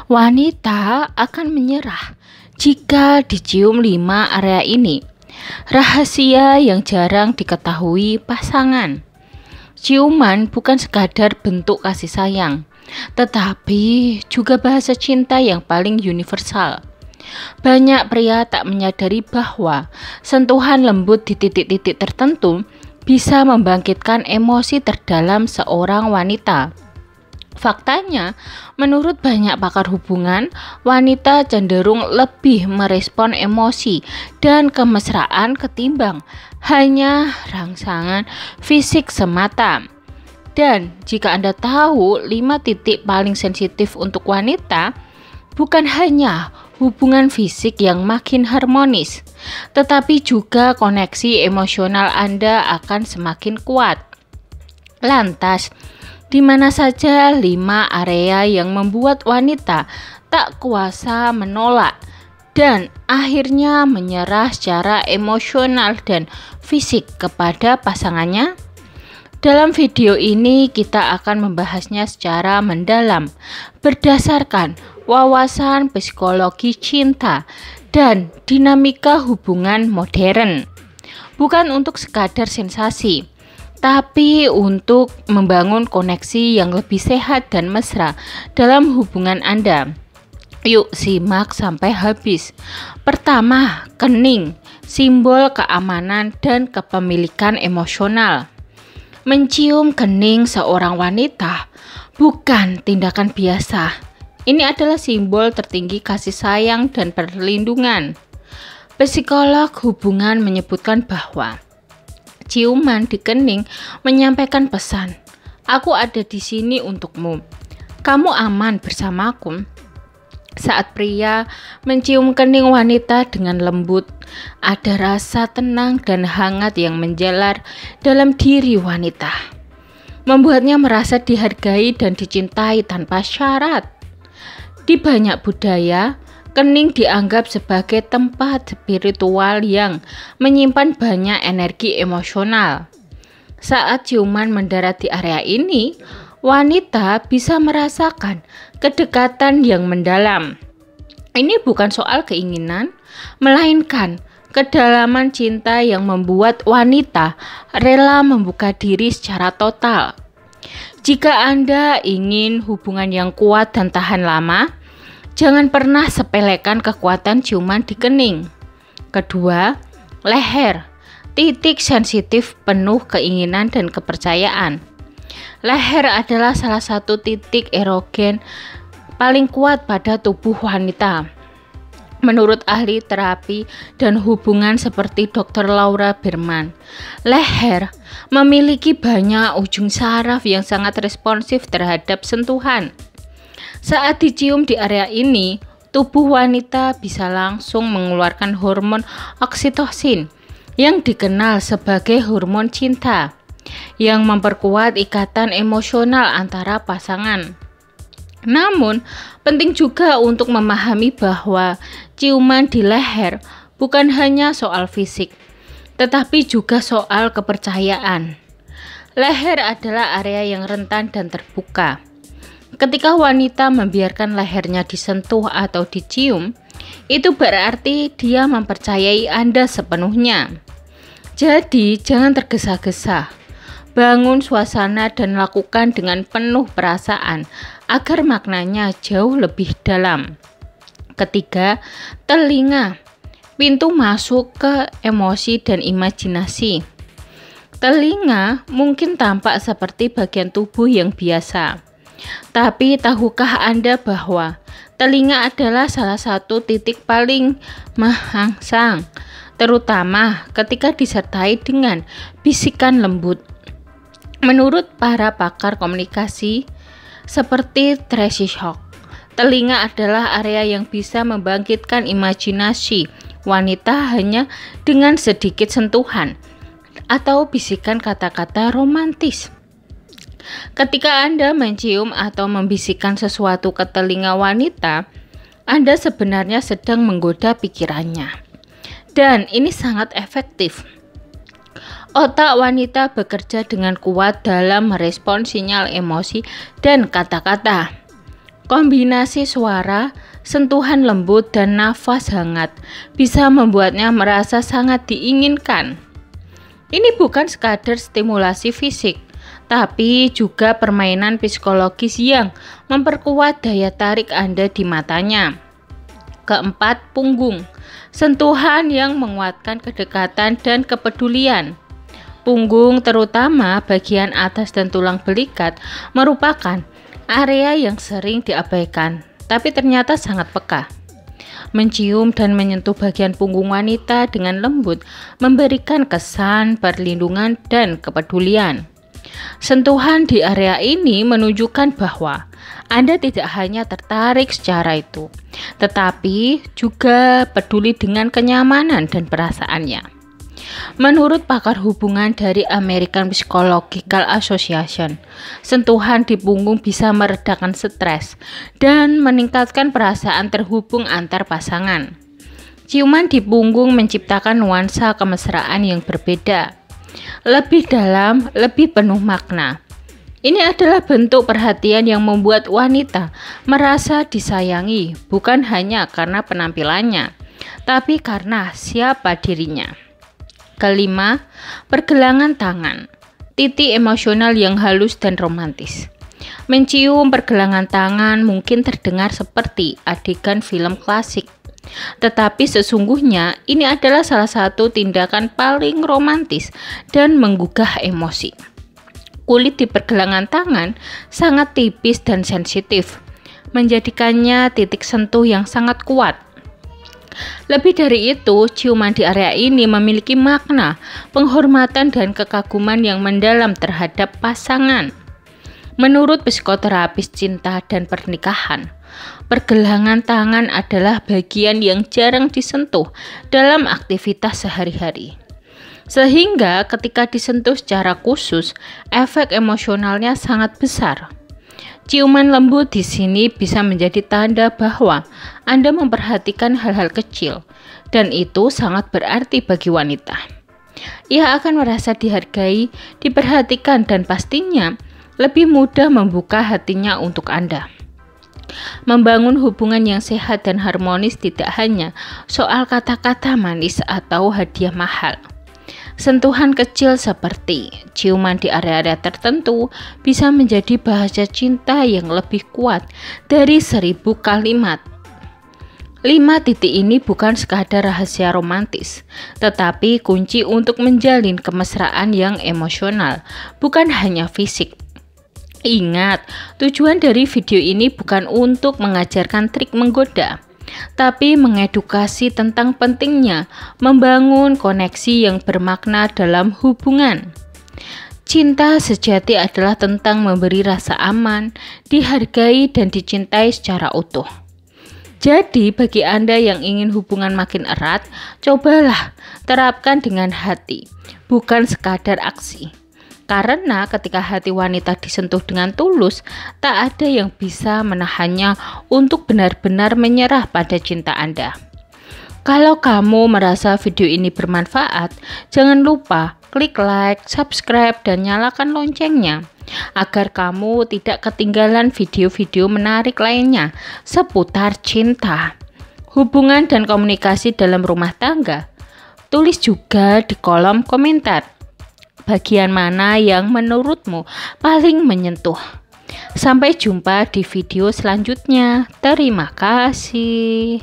Wanita akan menyerah jika dicium 5 area ini. Rahasia yang jarang diketahui pasangan. Ciuman bukan sekadar bentuk kasih sayang, tetapi juga bahasa cinta yang paling universal. Banyak pria tak menyadari bahwa sentuhan lembut di titik-titik tertentu bisa membangkitkan emosi terdalam seorang wanita. Faktanya, menurut banyak pakar hubungan, wanita cenderung lebih merespon emosi dan kemesraan ketimbang hanya rangsangan fisik semata. Dan jika Anda tahu 5 titik paling sensitif untuk wanita, bukan hanya hubungan fisik yang makin harmonis, tetapi juga koneksi emosional Anda akan semakin kuat. Lantas, di mana saja 5 area yang membuat wanita tak kuasa menolak dan akhirnya menyerah secara emosional dan fisik kepada pasangannya? Dalam video ini kita akan membahasnya secara mendalam berdasarkan wawasan psikologi cinta dan dinamika hubungan modern. Bukan untuk sekadar sensasi, tapi untuk membangun koneksi yang lebih sehat dan mesra dalam hubungan Anda. Yuk simak sampai habis. Pertama, kening, simbol keamanan dan kepemilikan emosional. Mencium kening seorang wanita bukan tindakan biasa. Ini adalah simbol tertinggi kasih sayang dan perlindungan. Psikolog hubungan menyebutkan bahwa ciuman di kening menyampaikan pesan, "Aku ada di sini untukmu. Kamu aman bersamaku." Saat pria mencium kening wanita dengan lembut, ada rasa tenang dan hangat yang menjalar dalam diri wanita, membuatnya merasa dihargai dan dicintai tanpa syarat. Di banyak budaya, kening dianggap sebagai tempat spiritual yang menyimpan banyak energi emosional. Saat ciuman mendarat di area ini, wanita bisa merasakan kedekatan yang mendalam. Ini bukan soal keinginan, melainkan kedalaman cinta yang membuat wanita rela membuka diri secara total. Jika Anda ingin hubungan yang kuat dan tahan lama, jangan pernah sepelekan kekuatan ciuman di kening. Kedua, leher, titik sensitif penuh keinginan dan kepercayaan. Leher adalah salah satu titik erogen paling kuat pada tubuh wanita. Menurut ahli terapi dan hubungan seperti Dr. Laura Berman, leher memiliki banyak ujung saraf yang sangat responsif terhadap sentuhan. Saat dicium di area ini, tubuh wanita bisa langsung mengeluarkan hormon oksitosin yang dikenal sebagai hormon cinta, yang memperkuat ikatan emosional antara pasangan. Namun, penting juga untuk memahami bahwa ciuman di leher bukan hanya soal fisik, tetapi juga soal kepercayaan. Leher adalah area yang rentan dan terbuka. Ketika wanita membiarkan lehernya disentuh atau dicium, itu berarti dia mempercayai Anda sepenuhnya. Jadi, jangan tergesa-gesa. Bangun suasana dan lakukan dengan penuh perasaan agar maknanya jauh lebih dalam. Ketiga, telinga, pintu masuk ke emosi dan imajinasi. Telinga mungkin tampak seperti bagian tubuh yang biasa, tapi tahukah Anda bahwa telinga adalah salah satu titik paling merangsang, terutama ketika disertai dengan bisikan lembut. Menurut para pakar komunikasi seperti Tracy Hawk, telinga adalah area yang bisa membangkitkan imajinasi wanita hanya dengan sedikit sentuhan atau bisikan kata-kata romantis. Ketika Anda mencium atau membisikkan sesuatu ke telinga wanita, Anda sebenarnya sedang menggoda pikirannya. Dan ini sangat efektif. Otak wanita bekerja dengan kuat dalam merespons sinyal emosi dan kata-kata. Kombinasi suara, sentuhan lembut, dan nafas hangat bisa membuatnya merasa sangat diinginkan. Ini bukan sekadar stimulasi fisik, tapi juga permainan psikologis yang memperkuat daya tarik Anda di matanya. Keempat, punggung. Sentuhan yang menguatkan kedekatan dan kepedulian. Punggung, terutama bagian atas dan tulang belikat, merupakan area yang sering diabaikan, tapi ternyata sangat peka. Mencium dan menyentuh bagian punggung wanita dengan lembut memberikan kesan perlindungan dan kepedulian. Sentuhan di area ini menunjukkan bahwa Anda tidak hanya tertarik secara itu, tetapi juga peduli dengan kenyamanan dan perasaannya. Menurut pakar hubungan dari American Psychological Association, sentuhan di punggung bisa meredakan stres dan meningkatkan perasaan terhubung antar pasangan. Ciuman di punggung menciptakan nuansa kemesraan yang berbeda, lebih dalam, lebih penuh makna. Ini adalah bentuk perhatian yang membuat wanita merasa disayangi, bukan hanya karena penampilannya, tapi karena siapa dirinya. Kelima, pergelangan tangan, titik emosional yang halus dan romantis. Mencium pergelangan tangan mungkin terdengar seperti adegan film klasik, tetapi sesungguhnya ini adalah salah satu tindakan paling romantis dan menggugah emosi. Kulit di pergelangan tangan sangat tipis dan sensitif, menjadikannya titik sentuh yang sangat kuat. Lebih dari itu, ciuman di area ini memiliki makna penghormatan dan kekaguman yang mendalam terhadap pasangan. Menurut psikoterapis cinta dan pernikahan, pergelangan tangan adalah bagian yang jarang disentuh dalam aktivitas sehari-hari. Sehingga ketika disentuh secara khusus, efek emosionalnya sangat besar. Ciuman lembut di sini bisa menjadi tanda bahwa Anda memperhatikan hal-hal kecil, dan itu sangat berarti bagi wanita. Ia akan merasa dihargai, diperhatikan, dan pastinya lebih mudah membuka hatinya untuk Anda. Membangun hubungan yang sehat dan harmonis tidak hanya soal kata-kata manis atau hadiah mahal. Sentuhan kecil seperti ciuman di area-area tertentu bisa menjadi bahasa cinta yang lebih kuat dari 1000 kalimat. 5 titik ini bukan sekadar rahasia romantis, tetapi kunci untuk menjalin kemesraan yang emosional, bukan hanya fisik. Ingat, tujuan dari video ini bukan untuk mengajarkan trik menggoda, tapi mengedukasi tentang pentingnya membangun koneksi yang bermakna dalam hubungan. Cinta sejati adalah tentang memberi rasa aman, dihargai, dan dicintai secara utuh. Jadi, bagi Anda yang ingin hubungan makin erat, cobalah terapkan dengan hati, bukan sekadar aksi. Karena ketika hati wanita disentuh dengan tulus, tak ada yang bisa menahannya untuk benar-benar menyerah pada cinta Anda. Kalau kamu merasa video ini bermanfaat, jangan lupa klik like, subscribe, dan nyalakan loncengnya agar kamu tidak ketinggalan video-video menarik lainnya seputar cinta, hubungan, dan komunikasi dalam rumah tangga. Tulis juga di kolom komentar bagian mana yang menurutmu paling menyentuh. Sampai jumpa di video selanjutnya. Terima kasih.